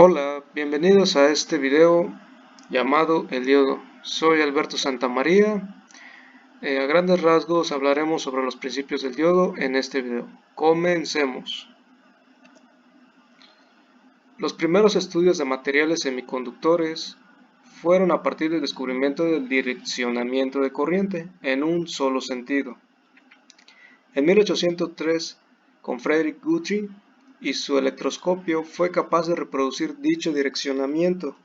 Hola, bienvenidos a este video llamado El diodo. Soy Alberto Santamaría. A grandes rasgos hablaremos sobre los principios del diodo en este video. Comencemos. Los primeros estudios de materiales semiconductores fueron a partir del descubrimiento del direccionamiento de corriente en un solo sentido. En 1803, con Frederick Guthrie y su electroscopio, fue capaz de reproducir dicho direccionamiento.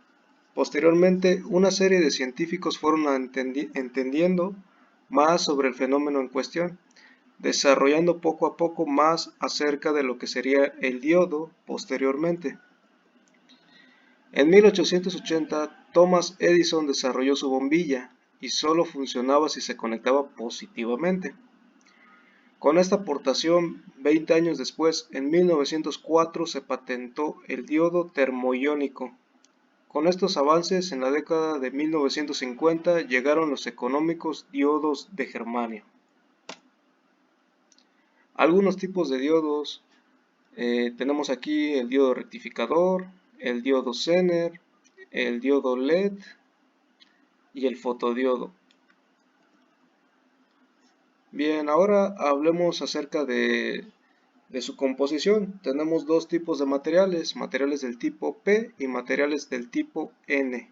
Posteriormente, una serie de científicos fueron entendiendo más sobre el fenómeno en cuestión, desarrollando poco a poco más acerca de lo que sería el diodo posteriormente. En 1880, Thomas Edison desarrolló su bombilla y solo funcionaba si se conectaba positivamente. Con esta aportación, 20 años después, en 1904, se patentó el diodo termoiónico. Con estos avances, en la década de 1950 llegaron los económicos diodos de germanio. Algunos tipos de diodos, tenemos aquí el diodo rectificador, el diodo Zener, el diodo LED y el fotodiodo. Bien, ahora hablemos acerca de su composición. Tenemos dos tipos de materiales, materiales del tipo P y materiales del tipo N.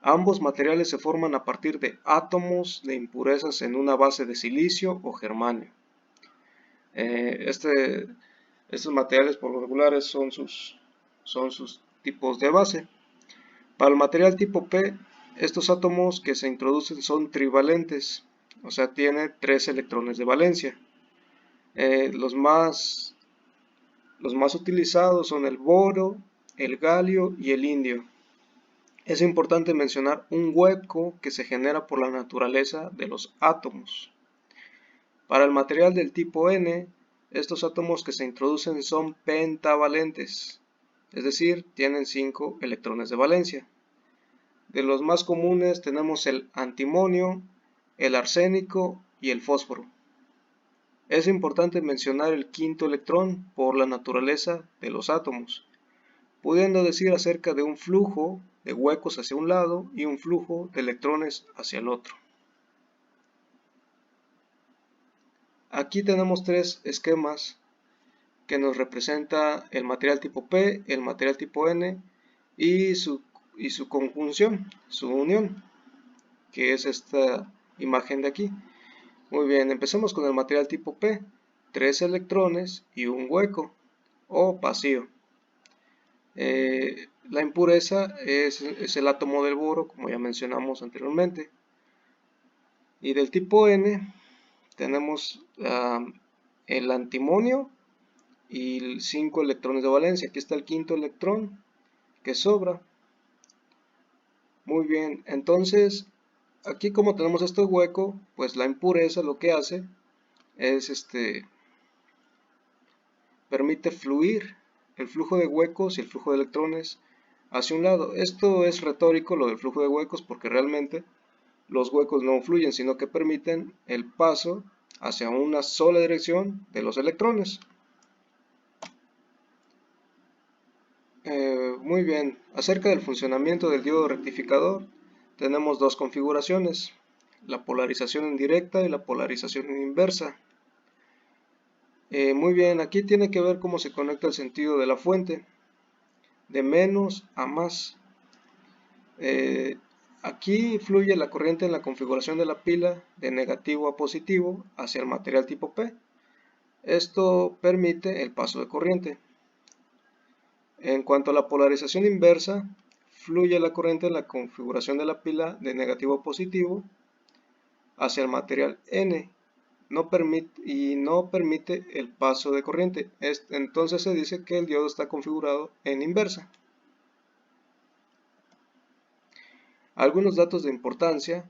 Ambos materiales se forman a partir de átomos de impurezas en una base de silicio o germanio. Estos materiales por lo regular son sus tipos de base. Para el material tipo P, estos átomos que se introducen son trivalentes, o sea, tiene 3 electrones de valencia. Los más utilizados son el boro, el galio y el indio. Es importante mencionar un hueco que se genera por la naturaleza de los átomos. Para el material del tipo N, estos átomos que se introducen son pentavalentes, es decir, tienen 5 electrones de valencia. De los más comunes tenemos el antimonio, el arsénico y el fósforo. Es importante mencionar el quinto electrón por la naturaleza de los átomos, pudiendo decir acerca de un flujo de huecos hacia un lado y un flujo de electrones hacia el otro. Aquí tenemos 3 esquemas que nos representa el material tipo P, el material tipo N y su conjunción, su unión, que es esta imagen de aquí. Muy bien, empecemos con el material tipo P, 3 electrones y un hueco o vacío. La impureza es el átomo del boro, como ya mencionamos anteriormente. Y del tipo N tenemos el antimonio y 5 electrones de valencia. Aquí está el quinto electrón que sobra. Muy bien, entonces aquí como tenemos este hueco, pues la impureza lo que hace es permite fluir el flujo de huecos y el flujo de electrones hacia un lado. Esto es retórico, lo del flujo de huecos, porque realmente los huecos no fluyen, sino que permiten el paso hacia una sola dirección de los electrones. Muy bien, acerca del funcionamiento del diodo rectificador, tenemos dos configuraciones, la polarización en directa y la polarización en inversa. Muy bien, aquí tiene que ver cómo se conecta el sentido de la fuente, de menos a más. Aquí fluye la corriente en la configuración de la pila de negativo a positivo hacia el material tipo P. Esto permite el paso de corriente. En cuanto a la polarización inversa, fluye la corriente en la configuración de la pila de negativo a positivo hacia el material N no permite el paso de corriente. Entonces se dice que el diodo está configurado en inversa. Algunos datos de importancia.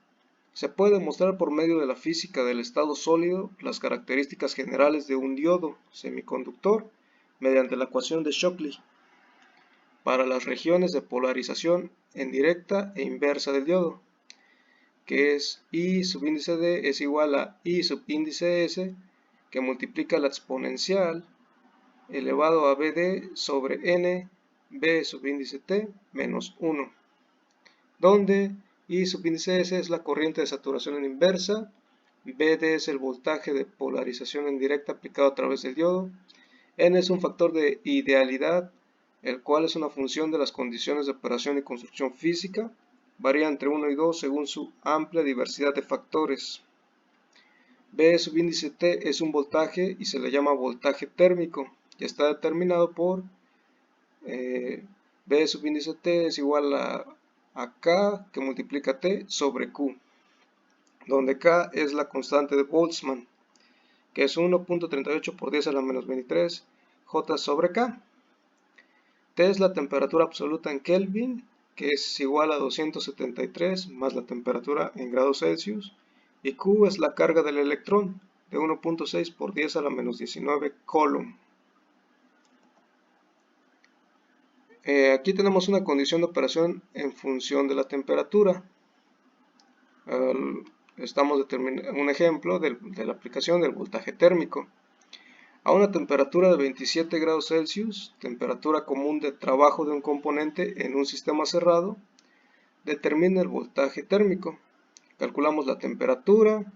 Se puede demostrar por medio de la física del estado sólido las características generales de un diodo semiconductor mediante la ecuación de Shockley para las regiones de polarización en directa e inversa del diodo, que es I subíndice D es igual a I subíndice S, que multiplica la exponencial elevado a BD sobre N B subíndice T menos 1, donde I subíndice S es la corriente de saturación en inversa, BD es el voltaje de polarización en directa aplicado a través del diodo, N es un factor de idealidad, el cual es una función de las condiciones de operación y construcción física, varía entre 1 y 2 según su amplia diversidad de factores. B subíndice T es un voltaje y se le llama voltaje térmico y está determinado por B subíndice T es igual a K que multiplica T sobre Q, donde K es la constante de Boltzmann, que es 1.38 por 10 a la menos 23 J sobre K. T es la temperatura absoluta en Kelvin, que es igual a 273 más la temperatura en grados Celsius, y Q es la carga del electrón, de 1.6 por 10 a la menos 19 Coulomb. Aquí tenemos una condición de operación en función de la temperatura. Estamos determinando un ejemplo de la aplicación del voltaje térmico. A una temperatura de 27 grados Celsius, temperatura común de trabajo de un componente en un sistema cerrado, determina el voltaje térmico. Calculamos la temperatura,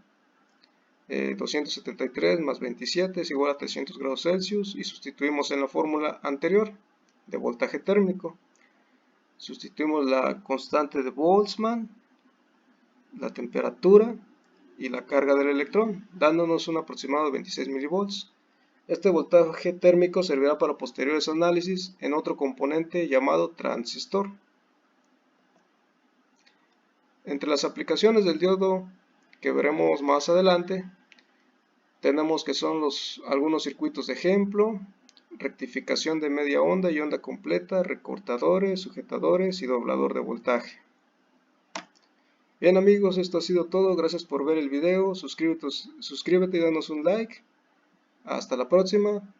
273 más 27 es igual a 300 grados Celsius y sustituimos en la fórmula anterior de voltaje térmico. Sustituimos la constante de Boltzmann, la temperatura y la carga del electrón, dándonos un aproximado de 26 milivolts. Este voltaje térmico servirá para posteriores análisis en otro componente llamado transistor. Entre las aplicaciones del diodo que veremos más adelante, tenemos que son algunos circuitos de ejemplo, rectificación de media onda y onda completa, recortadores, sujetadores y doblador de voltaje. Bien amigos, esto ha sido todo. Gracias por ver el video. Suscríbete y danos un like. Hasta la próxima.